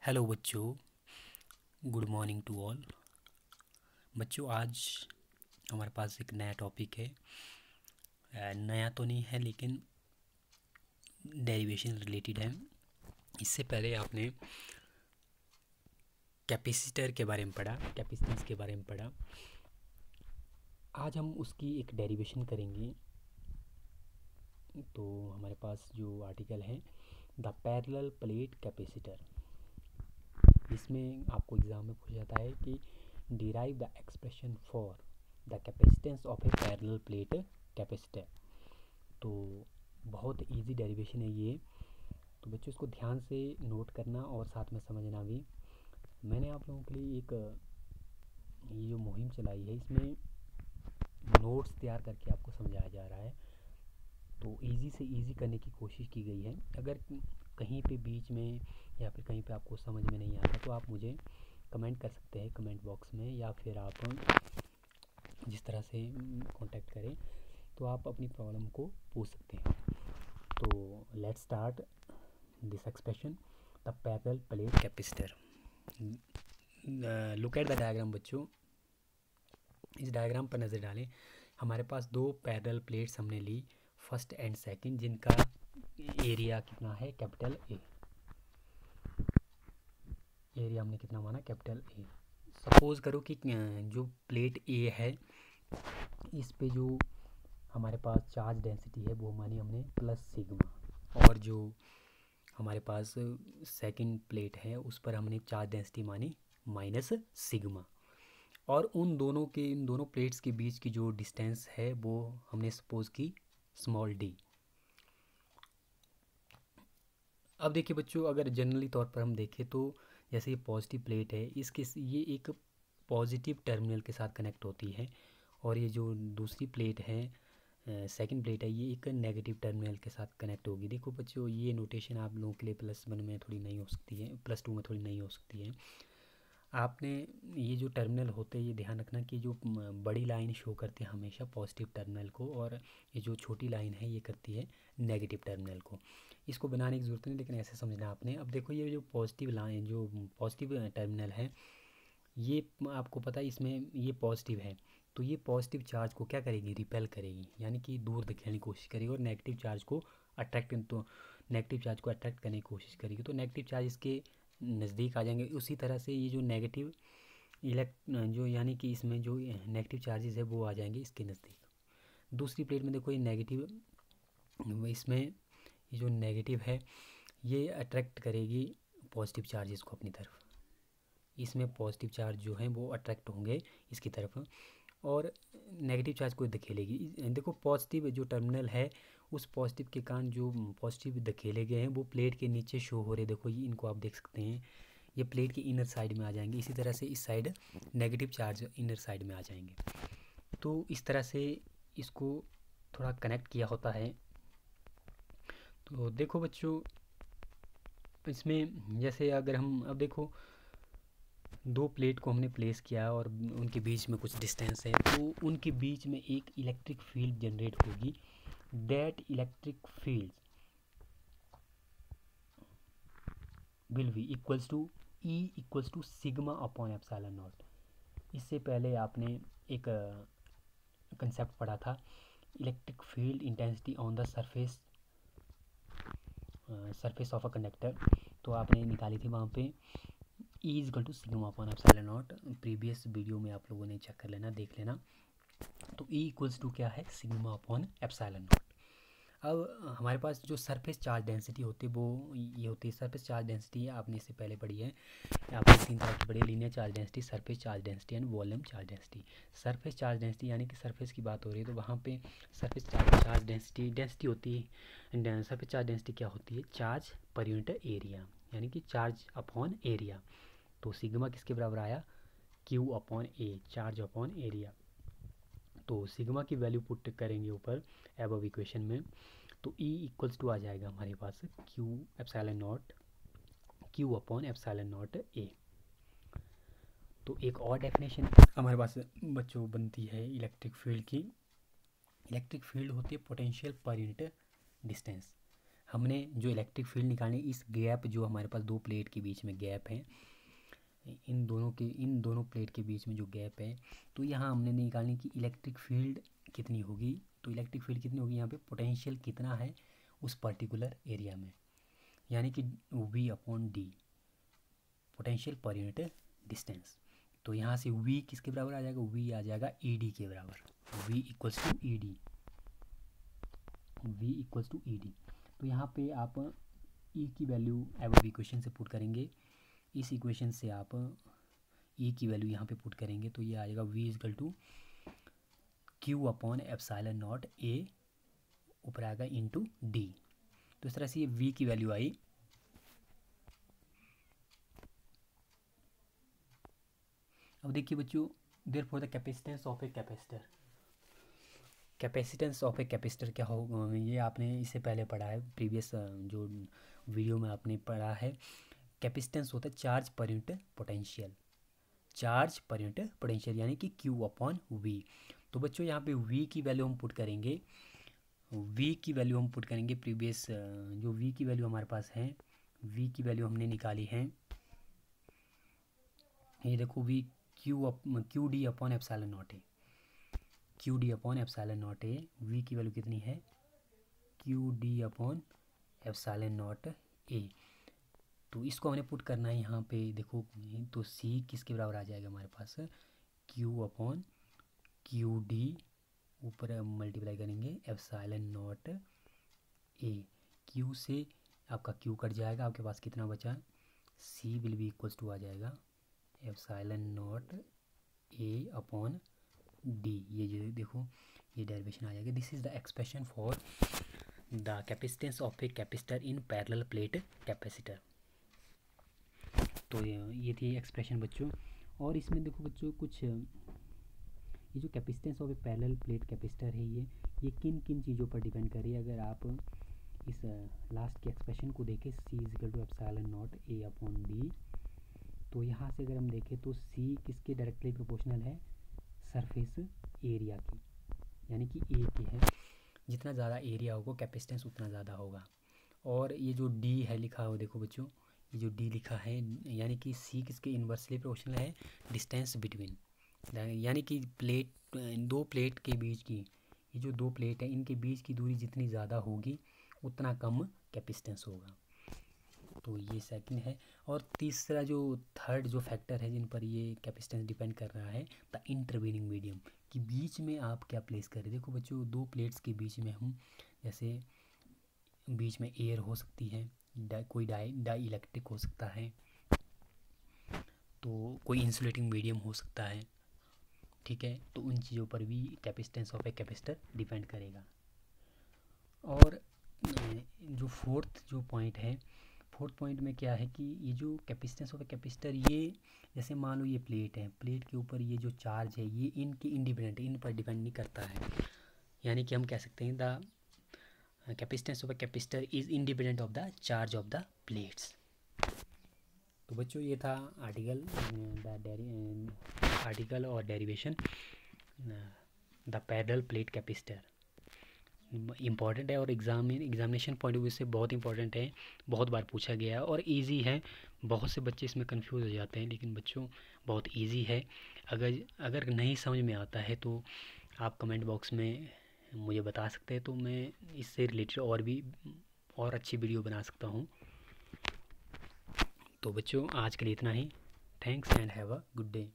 Hello बच्चों, good morning to all. बच्चों, आज हमारे पास एक नया टॉपिक है। नया तो नहीं है लेकिन डेरिवेशन रिलेटेड है। इससे पहले आपने कैपेसिटर के बारे में पढ़ा, कैपेसिटेंस के बारे में पढ़ा। आज हम उसकी एक डेरिवेशन करेंगे। तो हमारे पास जो आर्टिकल है द पैरेलल प्लेट कैपेसिटर, इसमें आपको एग्ज़ाम में पूछा जाता है कि derive the expression for the capacitance of A parallel plate capacitor. तो बहुत इजी डेरिवेशन है ये। तो बच्चों इसको ध्यान से नोट करना और साथ में समझना भी। मैंने आप लोगों के लिए एक ये जो मुहिम चलाई है, इसमें नोट्स तैयार करके आपको समझाया जा रहा है। तो इजी से इजी करने की कोशिश की गई है। अगर कहीं पे बीच में या फिर कहीं पे आपको समझ में नहीं आता तो आप मुझे कमेंट कर सकते हैं कमेंट बॉक्स में, या फिर आप जिस तरह से कांटेक्ट करें तो आप अपनी प्रॉब्लम को पूछ सकते हैं। तो let's start this expression the parallel plate capacitor. Look at the diagram बच्चों। इस डायग्राम पर नज़र डालें। हमारे पास दो पैरेलल प्लेट्स हमने ली, फर्स्ट एंड सेकंड, जिनका एरिया कितना है, कैपिटल ए। एरिया हमने कितना माना, कैपिटल ए। सपोज करो कि जो प्लेट ए है, इस पे जो हमारे पास चार्ज डेंसिटी है वो मानी हमने प्लस सिग्मा, और जो हमारे पास सेकंड प्लेट है उस पर हमने चार्ज डेंसिटी मानी माइनस सिग्मा। और इन दोनों प्लेट्स के बीच की जो डिस्टेंस है वो हमने सपोज की स्मॉल डी। अब देखिए बच्चों, अगर जनरली तौर पर हम देखें तो जैसे ये पॉजिटिव प्लेट है, ये एक पॉजिटिव टर्मिनल के साथ कनेक्ट होती है, और ये जो दूसरी प्लेट है, सेकंड प्लेट है, ये एक नेगेटिव टर्मिनल के साथ कनेक्ट होगी। देखो बच्चों, ये नोटेशन आप लोगों के लिए +1 में थोड़ी नहीं हो सकती है, +2 में थोड़ी नहीं हो सकती है। आपने ये जो टर्मिनल होते हैं, ये ध्यान रखना कि जो बड़ी लाइन शो करती है हमेशा पॉजिटिव टर्मिनल को, और ये जो छोटी लाइन है ये करती है नेगेटिव टर्मिनल को। इसको बनाने की ज़रूरत नहीं, लेकिन ऐसे समझना आपने। अब देखो, ये जो पॉजिटिव लाइन, जो पॉजिटिव टर्मिनल है, ये आपको पता है इसमें ये पॉजिटिव है, तो ये पॉजिटिव चार्ज को क्या करेगी, रिपेल करेगी, यानी कि दूर धकेलने की कोशिश करेगी, और नेगेटिव चार्ज को अट्रैक्ट करने की कोशिश करेगी। तो नेगेटिव चार्ज इसके नज़दीक आ जाएंगे। उसी तरह से ये जो नेगेटिव यानी कि इसमें जो नेगेटिव चार्जेस है वो आ जाएंगे इसके नज़दीक। दूसरी प्लेट में देखो, ये नेगेटिव, इसमें ये जो नेगेटिव है ये अट्रैक्ट करेगी पॉजिटिव चार्जेस को अपनी तरफ। इसमें पॉजिटिव चार्ज जो हैं वो अट्रैक्ट होंगे इसकी तरफ, और नेगेटिव चार्ज को धकेलेगी। देखो, पॉजिटिव जो टर्मिनल है, उस पॉजिटिव के कारण जो पॉजिटिव धकेले गए हैं वो प्लेट के नीचे शो हो रहे। देखो, ये इनको आप देख सकते हैं, ये प्लेट की इनर साइड में आ जाएंगे। इसी तरह से इस side negative charge inner side में आ जाएंगे। तो इस तरह से इसको थोड़ा कनेक्ट किया होता है। तो देखो बच्चों, इसमें जैसे अगर हम अब देखो, दो प्लेट को हमने प्लेस किया और उनके बीच में कुछ डिस्टेंस है, तो उनके बीच में एक इलेक्ट्रिक फील्ड जनरेट होगी। That electric field will be equals to E equals to sigma upon epsilon naught. इससे पहले आपने एक कंसेप्ट पढ़ा था, electric field intensity on the surface of a conductor. तो आपने निकाली थी वहाँ पे E equal to sigma upon epsilon naught. Previous video में आप लोगों ने चेक कर लेना, देख लेना। तो E इक्वल्स टू क्या है, सिग्मा अपॉन एप्सिलॉन नॉट। अब हमारे पास जो सरफेस चार्ज डेंसिटी होती है वो ये होती है। सरफेस चार्ज डेंसिटी आपने इससे पहले पढ़ी है, आपने 3 तरह की पढ़ी है, linear charge density, surface charge density and volume charge density. Surface charge density यानी कि सरफेस की बात हो रही है, तो वहाँ पे सरफेस चार्ज डेंसिटी होती है। सरफेस चार्ज डेंसिटी क्या होती है, चार्ज पर यूनिट एरिया, यानी कि चार्ज अपॉन एरिया। तो सिग्मा किसके बराबर आया, Q अपॉन ए, चार्ज अपॉन एरिया। तो सिग्मा की वैल्यू पुट करेंगे ऊपर एबव इक्वेशन में, तो E इक्वल्स टू आ जाएगा हमारे पास Q अपॉन एप्सिलॉन नॉट ए। तो एक और डेफिनेशन हमारे पास बच्चों बनती है इलेक्ट्रिक फील्ड की। इलेक्ट्रिक फील्ड होती है पोटेंशियल पर यूनिट डिस्टेंस। हमने जो इलेक्ट्रिक फील्ड निकालनी, इस गैप जो हमारे पास दो प्लेट के बीच में गैप है, इन दोनों प्लेट के बीच में जो गैप है, तो यहाँ हमने निकालनी कि इलेक्ट्रिक फील्ड कितनी होगी। तो इलेक्ट्रिक फील्ड कितनी होगी, यहाँ पे पोटेंशियल कितना है उस पर्टिकुलर एरिया में, यानी कि V upon D, potential per unit distance. तो यहाँ से V किसके बराबर आ जाएगा, V आ जाएगा ED के बराबर, V equals to ED, V equals to ED। तो यहाँ पे आप E की वैल्यू अब इक्वेशन से पुट करेंगे, इस इक्वेशन से आप E की वैल्यू यहाँ पे पुट करेंगे तो ये आ जाएगा V equal to Q upon epsilon naught A, ऊपर आएगा इंटू D। तो इस तरह से ये V की वैल्यू आई। अब देखिए बच्चों, there for the capacitance of a capacitor, capacitance of a capacitor क्या हो, ये आपने इससे पहले पढ़ा है, प्रीवियस जो वीडियो में आपने पढ़ा है। कैपेसिटेंस होता है charge per unit potential, charge per unit potential, यानी कि Q अपॉन V। तो बच्चों यहाँ पे V की वैल्यू हम पुट करेंगे, V की वैल्यू हम पुट करेंगे प्रीवियस जो V की वैल्यू हमारे पास है, V की वैल्यू हमने निकाली है, ये देखो V Q D upon epsilon naught ए, Q D upon epsilon naught ए, V की वैल्यू कितनी है, Q D upon epsilon naught ए। तो इसको हमने पुट करना है यहाँ पे, देखो तो C किसके बराबर आ जाएगा हमारे पास, Q अपॉन क्यू डी, ऊपर मल्टीप्लाई करेंगे एप्सिलॉन नॉट ए, Q से आपका Q कट जाएगा, आपके पास कितना बचा, C will be equals to आ जाएगा epsilon naught A upon D. ये जो देखो ये डेरिवेशन आ जाएगा। This is the expression for the capacitance of a capacitor in parallel plate capacitor. तो ये थी एक्सप्रेशन बच्चों। और इसमें देखो बच्चों कुछ, ये जो capacitance of A parallel plate capacitor है, ये किन किन चीज़ों पर डिपेंड कर रही है। अगर आप इस लास्ट के एक्सप्रेशन को देखें, C equal to epsilon naught A upon D, तो यहाँ से अगर हम देखें तो C किसके डायरेक्टली प्रोपोर्शनल है, सरफेस एरिया की, यानी कि A की है। जितना ज़्यादा एरिया होगा कैपेसिटेंस उतना ज़्यादा होगा। और ये जो D है लिखा हो, देखो बच्चों ये जो D लिखा है, यानी कि C किसके इन्वर्सली प्रोपोर्शनल है, डिस्टेंस बिटवीन, यानी कि दो प्लेट के बीच की, ये जो दो प्लेट है इनके बीच की दूरी जितनी ज़्यादा होगी उतना कम कैपेसिटेंस होगा। तो ये सेकंड है। और तीसरा जो थर्ड जो फैक्टर है जिन पर ये कैपेसिटेंस डिपेंड कर रहा है, द इंटरवीनिंग मीडियम, कि बीच में आप क्या प्लेस करें। देखो बच्चों दो प्लेट्स के बीच में हम जैसे बीच में एयर हो सकती है, कोई डाई इलेक्ट्रिक हो सकता है, तो कोई इंसुलेटिंग मीडियम हो सकता है, ठीक है। तो उन चीज़ों पर भी capacitance of a capacitor depend करेगा। और जो फोर्थ जो पॉइंट है, फोर्थ पॉइंट में क्या है कि ये जो कैपेसिटेंस ऑफ ए कैपेसिटर, ये जैसे मान लो ये प्लेट है, प्लेट के ऊपर ये जो चार्ज है ये इनके इंडिपेंडेंट, इन पर डिपेंड नहीं करता है, यानी कि हम कह सकते हैं the capacitance of a capacitor is independent of the charge of the plates. तो बच्चों ये था आर्टिकल और derivation the parallel plate capacitor. Important है और एग्जामिनेशन पॉइंट ऑफ व्यू से बहुत इंपॉर्टेंट है, बहुत बार पूछा गया है और इजी है। बहुत से बच्चे इसमें कंफ्यूज हो जाते हैं, लेकिन बच्चों बहुत इजी है। अगर नहीं समझ में आता है तो आप कमेंट बॉक्स में मुझे बता सकते हैं, तो मैं इससे रिलेटेड और अच्छी वीडियो बना सकता हूँ। तो बच्चों आज के लिए इतना ही। Thanks and have a good day.